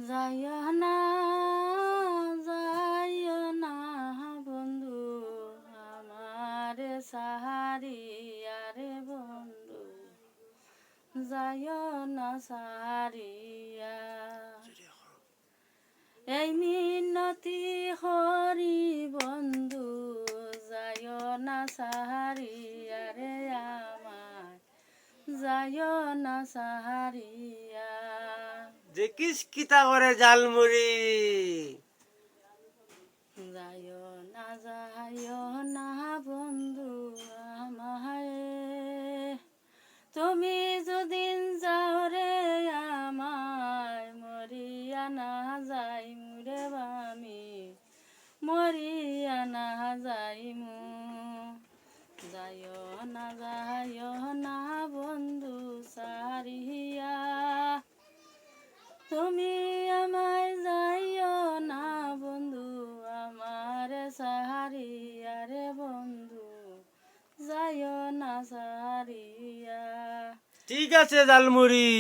যাইও না যাইও না বন্ধু আমারে সাহারিয়া রে বন্ধু যাইও না সাহারিয়া এই মিনতি হরি বন্ধু যাইও না সাহারিয়া রে আমার যাইও না সাহারিয়া দেখিস কিতা করে জালমুড়ি যাইও না বন্ধু আমায় তুমি যদিন যাও রে আমায় মরিয়া না যাই মুরে বামি মরিয়া না যাইমু যাইও না বন্ধু সারিয়া তুমি আমায় যাইও না বন্ধু আমার সাহারিয়া রে বন্ধু যাইও না সাহারিয়া ঠিক আছে জালমুড়ি।